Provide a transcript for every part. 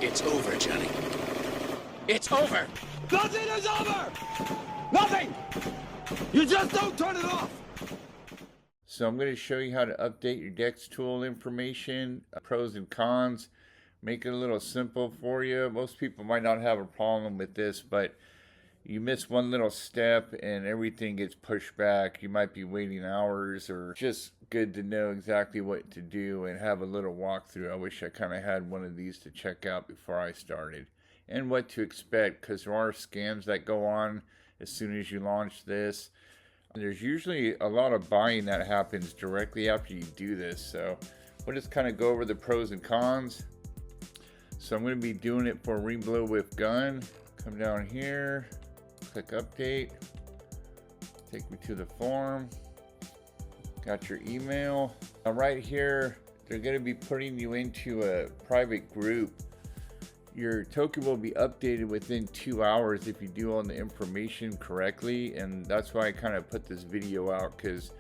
It's over, Johnny. It's over! Nothing is over! Nothing! You just don't turn it off! So I'm going to show you how to update your Dextool information, pros and cons, make it a little simple for you. Most people might not have a problem with this, but you miss one little step and everything gets pushed back. You might be waiting hours, or just good to know exactly what to do and have a little walkthrough. I wish I kind of had one of these to check out before I started, and what to expect, because there are scams that go on as soon as you launch this. There's usually a lot of buying that happens directly after you do this, so we'll just kind of go over the pros and cons. So I'm going to be doing it for Ring Blow with Gun. Come down here, click update, take me to the form, got your email. Now right here, they're going to be putting you into a private group. Your token will be updated within 2 hours if you do all the information correctly, and that's why I kind of put this video out, because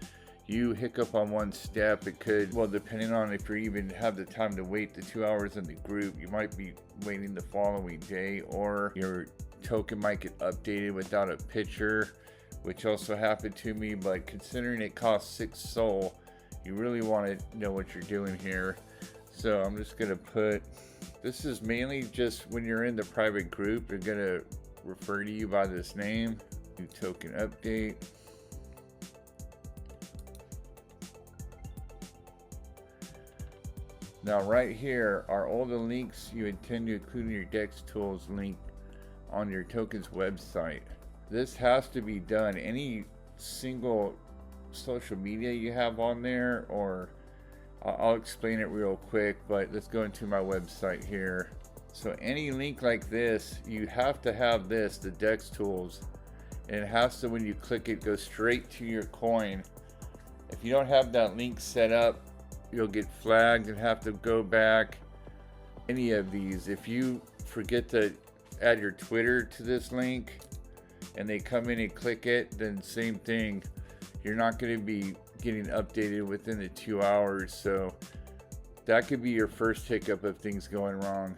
you hiccup on one step, it could, well, depending on if you even have the time to wait the 2 hours in the group, you might be waiting the following day, or your token might get updated without a picture, which also happened to me. But considering it costs 6 SOL, you really want to know what you're doing here. So I'm just going to put, this is mainly just when you're in the private group, they're going to refer to you by this name. New token update. Now right here are all the links you intend to include in your Dextools link on your token's website. This has to be done. Any single social media you have on there, or I'll explain it real quick, but let's go into my website here. So any link like this, you have to have this, the Dextools, and it has to, when you click it, go straight to your coin. If you don't have that link set up, you'll get flagged and have to go back. Any of these, if you forget to add your Twitter to this link and they come in and click it, then same thing, you're not going to be getting updated within the 2 hours. So that could be your first hiccup of things going wrong.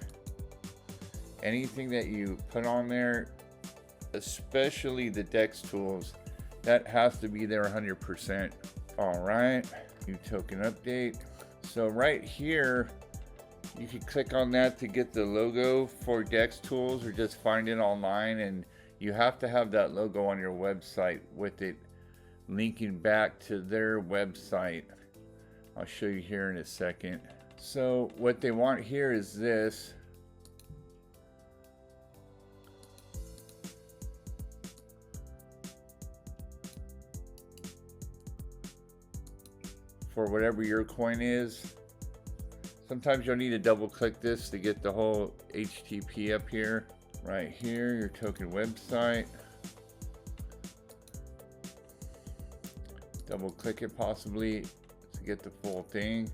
Anything that you put on there, especially the Dextools, that has to be there 100%. All right, new token update. So right here, you can click on that to get the logo for Dextools, or just find it online, and you have to have that logo on your website with it linking back to their website. I'll show you here in a second. So what they want here is this. For whatever your coin is. Sometimes you'll need to double click this to get the whole HTTP up here. Right here, your token website. Double click it possibly to get the full thing.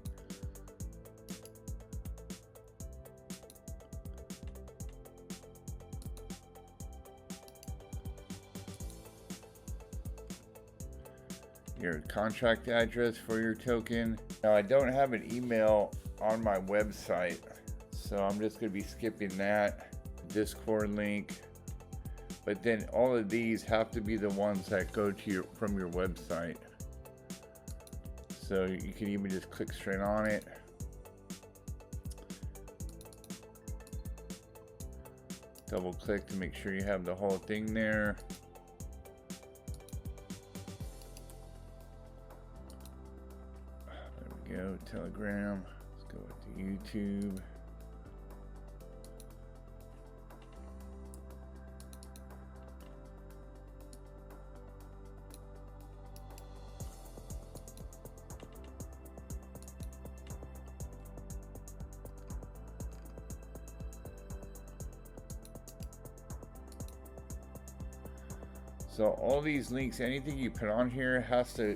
Your contract address for your token. Now I don't have an email on my website, so I'm just going to be skipping that. Discord link. But then all of these have to be the ones that go to your, from your website. So you can even just click straight on it. Double click to make sure you have the whole thing there. There we go, Telegram. Let's go with the YouTube. So all these links, anything you put on here has to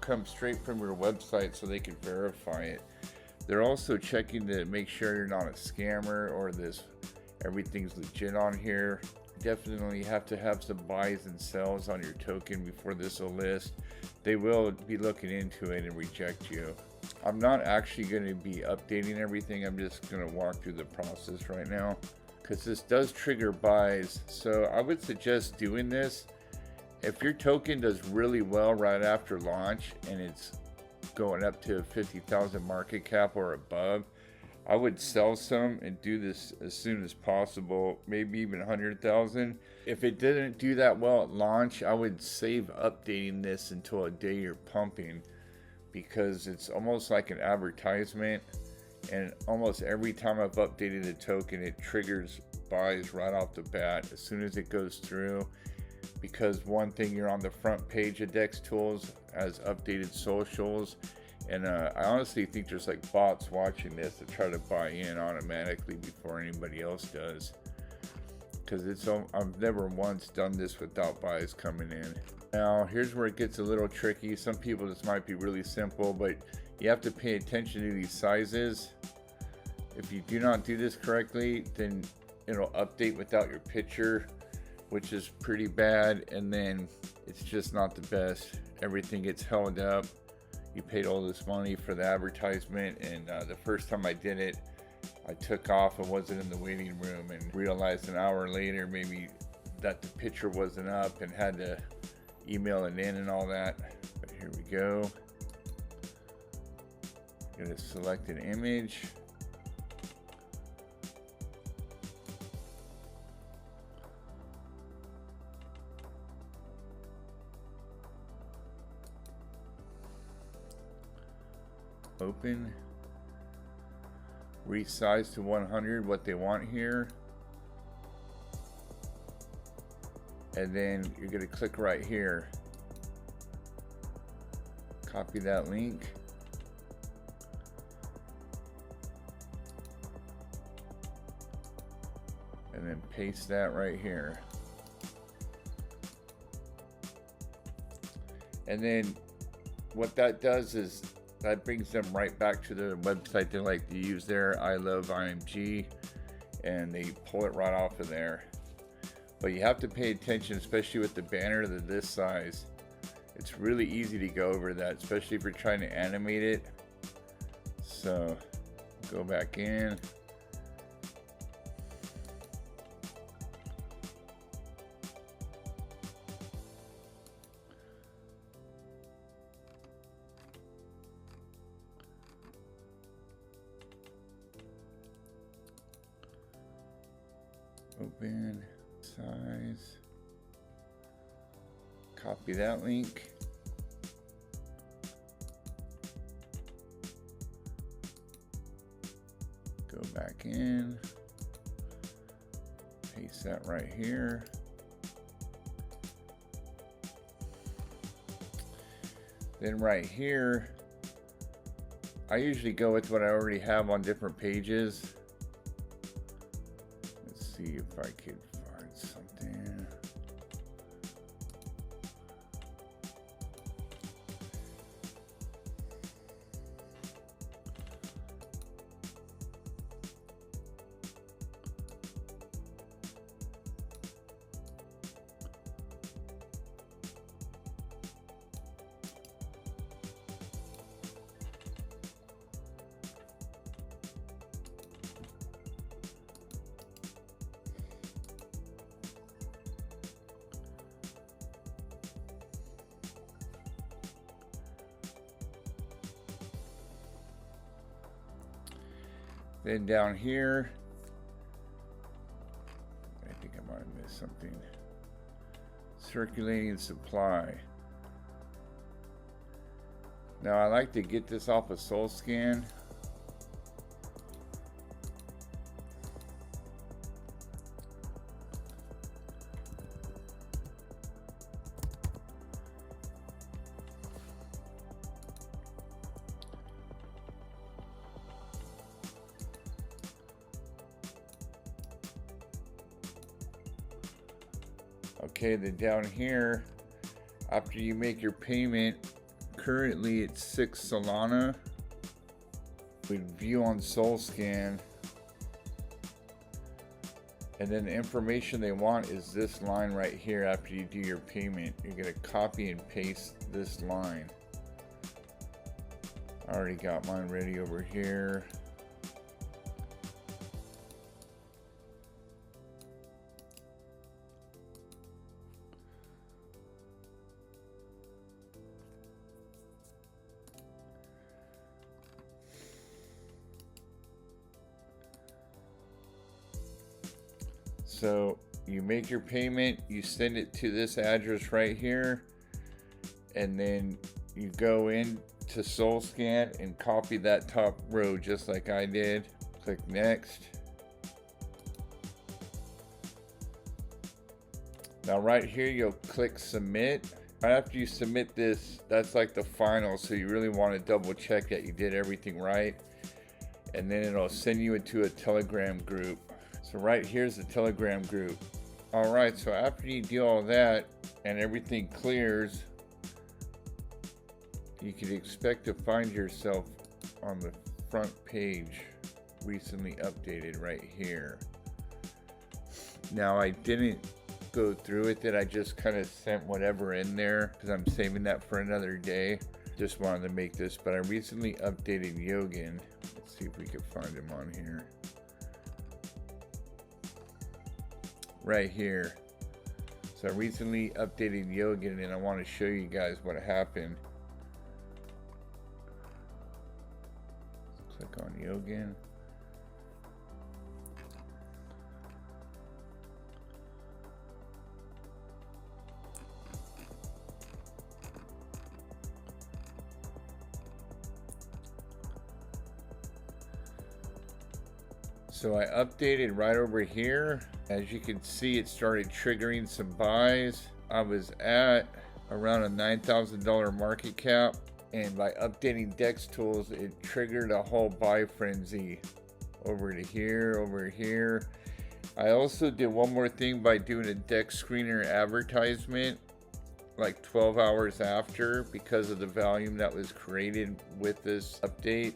come straight from your website so they can verify it. They're also checking to make sure you're not a scammer, or this everything's legit on here. definitely have to have some buys and sells on your token before this will list. They will be looking into it and reject you. I'm not actually going to be updating everything. I'm just going to walk through the process right now because this does trigger buys. So I would suggest doing this if your token does really well right after launch and it's going up to 50,000 market cap or above. I would sell some and do this as soon as possible, maybe even 100,000. If it didn't do that well at launch, I would save updating this until a day you're pumping, because it's almost like an advertisement, and almost every time I've updated a token, it triggers buys right off the bat as soon as it goes through. Because one thing, you're on the front page of Dextools as updated socials, and I honestly think there's like bots watching this to try to buy in automatically before anybody else does. Because I've never once done this without buys coming in. Now here's where it gets a little tricky. Some people, this might be really simple, but you have to pay attention to these sizes. If you do not do this correctly, then it'll update without your picture, which is pretty bad, and then it's just not the best. Everything gets held up. You paid all this money for the advertisement, and the first time I did it, I took off and wasn't in the waiting room, and realized an hour later maybe that the picture wasn't up and had to email it in and all that. But here we go. Gonna select an image. Open, resize to 100, what they want here, and then you're going to click right here, copy that link, and then paste that right here, and then what that does is that brings them right back to the website they like to use there, I Love IMG, and they pull it right off of there. But you have to pay attention, especially with the banner that this size. It's really easy to go over that, especially if you're trying to animate it. So go back in. Open, size, copy that link, go back in, paste that right here. Then right here, I usually go with what I already have on different pages. See if I could find something. Then down here, I think I might have missed something. Circulating supply. Now I like to get this off of SoulScan. Okay, then down here, after you make your payment, currently it's 6 Solana. With view on SoulScan, And then the information they want is this line right here after you do your payment. You're going to copy and paste this line. I already got mine ready over here. So you make your payment, you send it to this address right here, and then you go in to SolScan and copy that top row just like I did. Click next. Now right here you'll click submit. Right after you submit this, that's like the final, so you really want to double check that you did everything right, and then it'll send you into a Telegram group. So right here's the Telegram group. Alright, so after you do all that and everything clears, you can expect to find yourself on the front page, recently updated right here. Now I didn't go through with it, I just kind of sent whatever in there because I'm saving that for another day. Just wanted to make this, but I recently updated Yogan. Let's see if we can find him on here. Right here. So I recently updated Yogan and I want to show you guys what happened. Click on Yogan. So I updated right over here. As you can see, it started triggering some buys. I was at around a $9,000 market cap, and by updating Dextools, it triggered a whole buy frenzy over to here, over here. I also did one more thing by doing a Dex Screener advertisement like 12 hours after because of the volume that was created with this update.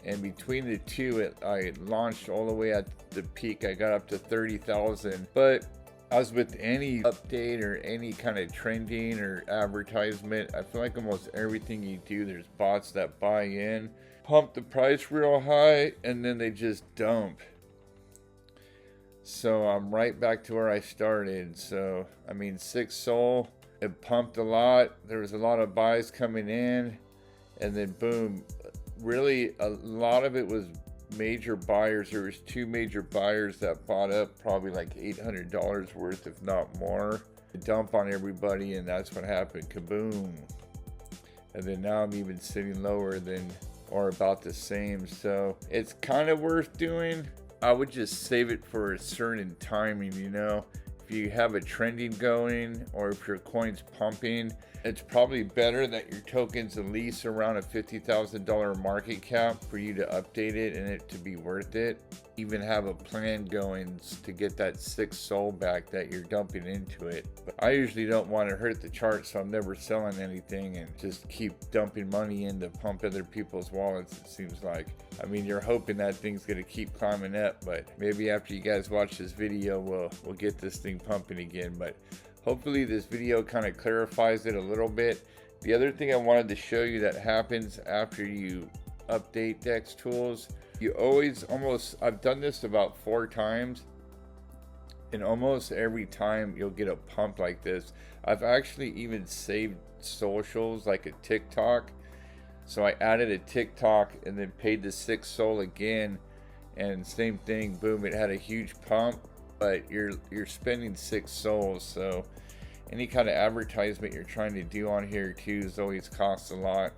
And between the two, I launched all the way at the peak. I got up to 30,000. But as with any update or any kind of trending or advertisement, I feel like almost everything you do, there's bots that buy in, pump the price real high, and then they just dump. So I'm right back to where I started. So, I mean, 6 Sol, it pumped a lot. There was a lot of buys coming in, and then boom. Really, a lot of it was major buyers. There was 2 major buyers that bought up probably like $800 worth, if not more. Dump on everybody, and that's what happened. Kaboom. And then now I'm even sitting lower than, or about the same. So it's kind of worth doing. I would just save it for a certain timing, you know. If you have a trending going, or if your coin's pumping, it's probably better that your token's at least around a $50,000 market cap for you to update it and it to be worth it. Even have a plan going to get that 6 Sol back that you're dumping into it. But I usually don't want to hurt the chart, so I'm never selling anything and just keep dumping money in to pump other people's wallets, it seems like. I mean, you're hoping that thing's going to keep climbing up, but maybe after you guys watch this video, we'll get this thing pumping again. But hopefully this video kind of clarifies it a little bit. The other thing I wanted to show you that happens after you update Dextools, you always I've done this about 4 times, and almost every time you'll get a pump like this. I've actually even saved socials like a TikTok. So I added a TikTok and then paid the 6 Sol again, and same thing, boom, it had a huge pump. But you're spending 6 Sols, so any kind of advertisement you're trying to do on here too is always costs a lot.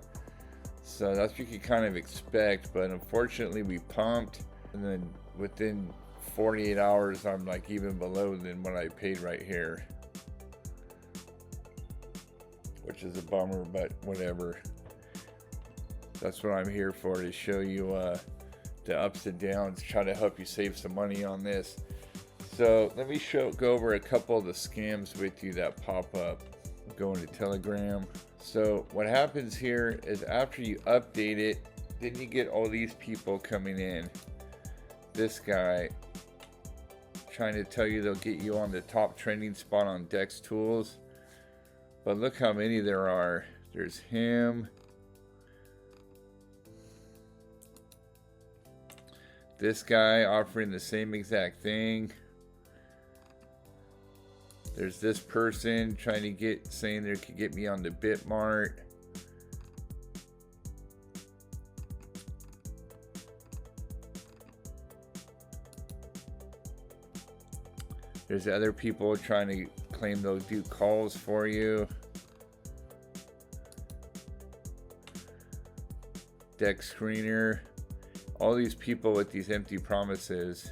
So that's what you can kind of expect. But unfortunately, we pumped, and then within 48 hours, I'm like even below than what I paid right here, which is a bummer, but whatever. That's what I'm here for, to show you the ups and downs, try to help you save some money on this. So let me go over a couple of the scams with you that pop up. Going to Telegram. So what happens here is after you update it, then you get all these people coming in. This guy trying to tell you they'll get you on the top trending spot on Dextools. But look how many there are. There's him. This guy offering the same exact thing. There's this person trying to get, saying they could get me on the Bitmart. There's other people trying to claim they'll do calls for you. Dex Screener. All these people with these empty promises.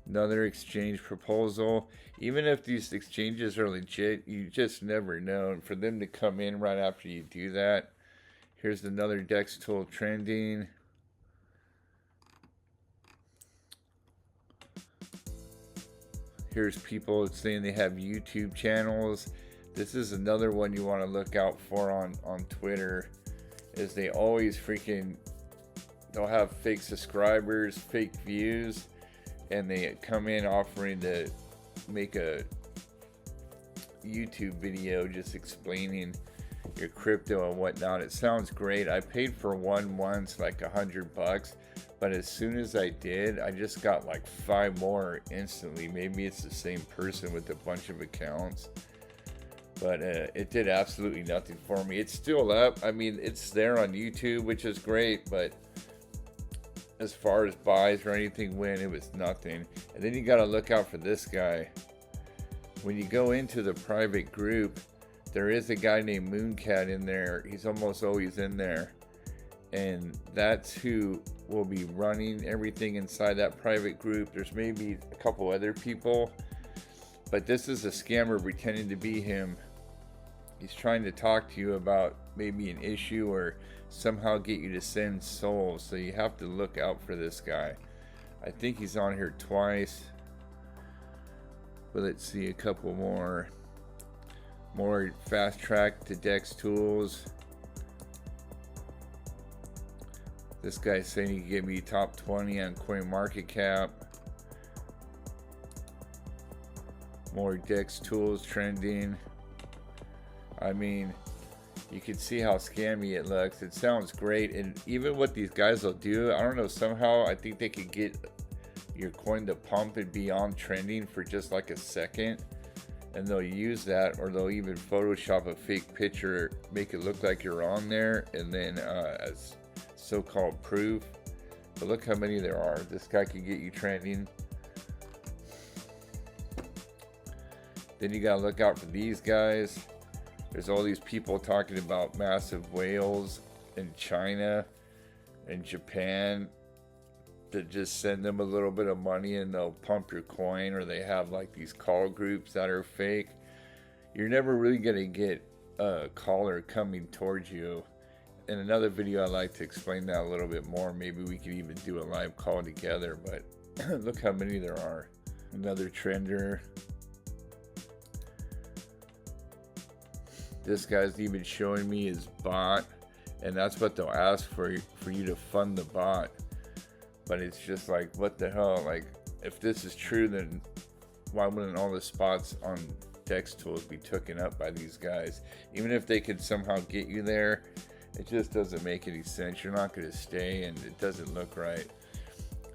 Another exchange proposal. Even if these exchanges are legit, you just never know. And for them to come in right after you do that. Here's another Dextool trending. Here's people saying they have YouTube channels. This is another one you want to look out for on Twitter. Is they always freaking, they'll have fake subscribers, fake views, and they come in offering to make a YouTube video just explaining your crypto and whatnot. It sounds great. I paid for one once, like $100, but as soon as I did, I just got like 5 more instantly. Maybe it's the same person with a bunch of accounts, but it did absolutely nothing for me. It's still up. I mean, it's there on YouTube, which is great, but as far as buys or anything win, it was nothing. And then you got to look out for this guy. When you go into the private group, there is a guy named Mooncat in there. He's almost always in there. And that's who will be running everything inside that private group. There's maybe a couple other people, but this is a scammer pretending to be him. He's trying to talk to you about maybe an issue or somehow get you to send souls. So you have to look out for this guy. I think he's on here twice. But let's see a couple more. More fast track to Dextools. This guy's saying he can give me top 20 on CoinMarketCap. More Dextools trending. I mean, you can see how scammy it looks. It sounds great. And even what these guys will do, I don't know, somehow I think they could get your coin to pump and be on trending for just like a second. And they'll use that, or they'll even Photoshop a fake picture, make it look like you're on there, and then as so-called proof. But look how many there are. This guy can get you trending. Then you gotta look out for these guys. There's all these people talking about massive whales in China and Japan to just send them a little bit of money and they'll pump your coin, or they have like these call groups that are fake. You're never really gonna get a caller coming towards you. In another video, I'd like to explain that a little bit more. Maybe we could even do a live call together, but look how many there are. Another trender. This guy's even showing me his bot, and that's what they'll ask for you to fund the bot. But it's just like, what the hell? Like, if this is true, then why wouldn't all the spots on Dextools be taken up by these guys? Even if they could somehow get you there, it just doesn't make any sense. You're not going to stay, and it doesn't look right.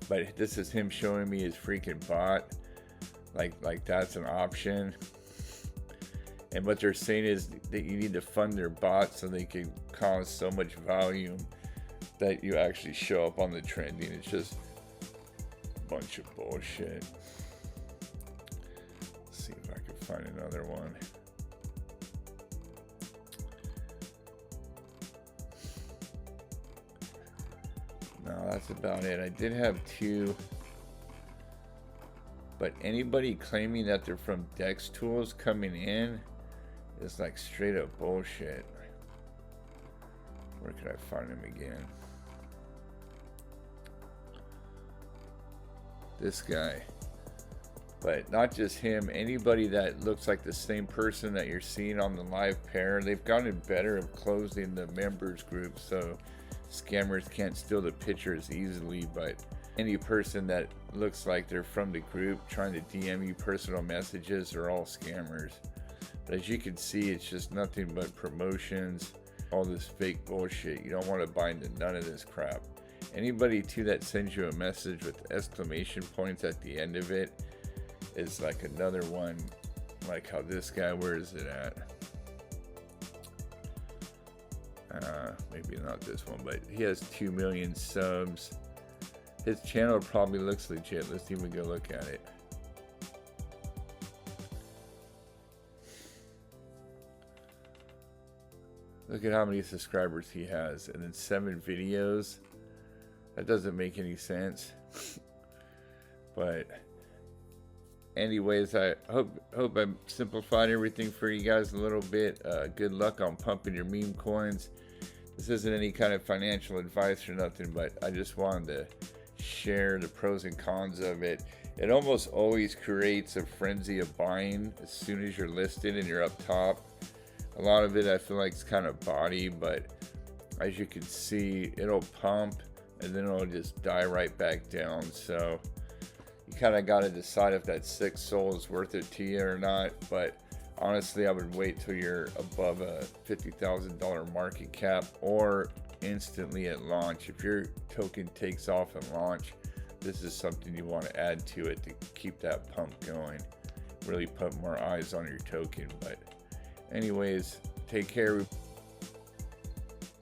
But this is him showing me his freaking bot. Like that's an option. And what they're saying is that you need to fund their bot so they can cause so much volume that you actually show up on the trending. It's just a bunch of bullshit. Let's see if I can find another one. No, that's about it. I did have 2, but anybody claiming that they're from Dextools coming in is like straight up bullshit. Where could I find him again? This guy. But not just him, anybody that looks like the same person that you're seeing on the live pair, they've gotten better at closing the members group so scammers can't steal the pictures easily. But any person that looks like they're from the group trying to DM you personal messages are all scammers. But as you can see, it's just nothing but promotions, all this fake bullshit. You don't want to buy into none of this crap. Anybody too that sends you a message with exclamation points at the end of it is like another one, like how this guy, where is it at? Maybe not this one, but he has 2 million subs. His channel probably looks legit. Let's even go look at it. Look at how many subscribers he has, and then 7 videos. That doesn't make any sense. But anyways, I hope I simplified everything for you guys a little bit. Good luck on pumping your meme coins. This isn't any kind of financial advice or nothing, but I just wanted to share the pros and cons of it. It almost always creates a frenzy of buying as soon as you're listed and you're up top. A lot of it I feel like is kind of body, but as you can see, it'll pump and then it'll just die right back down. So you kind of got to decide if that 6 soul is worth it to you or not. But honestly, I would wait till you're above a $50,000 market cap or instantly at launch. If your token takes off at launch, this is something you want to add to it to keep that pump going. Really put more eyes on your token. But anyways, take care.